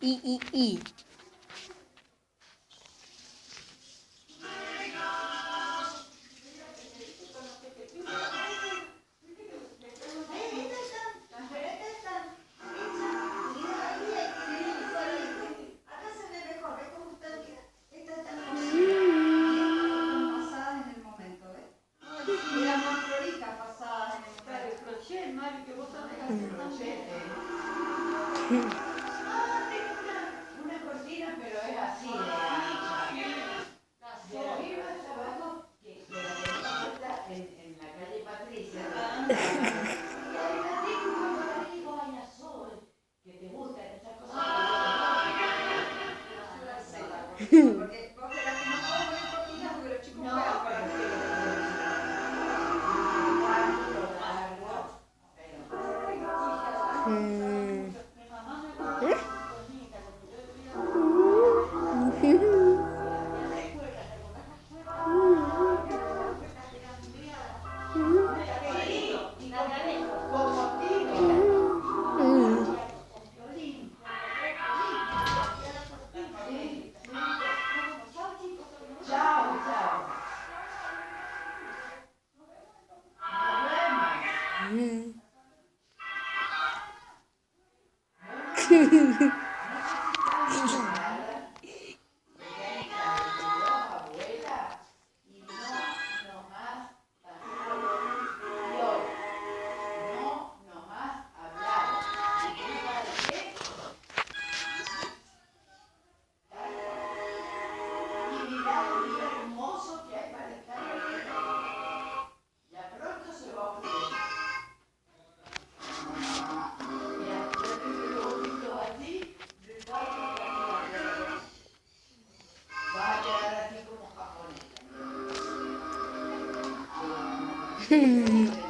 I. Una cortina, pero es así de ancha. De arriba hasta abajo, que la puerta en la calle Patricia. Y hay un artículo por ahí, vaya sol, que te gustan estas cosas. Porque vos querás que no pongan cortinas porque los chicos juegan con las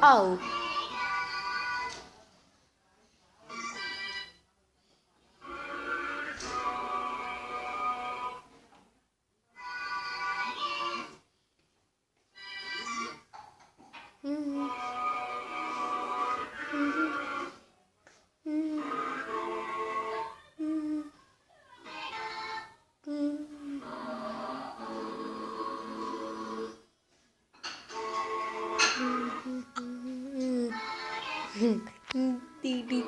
Au. Didi.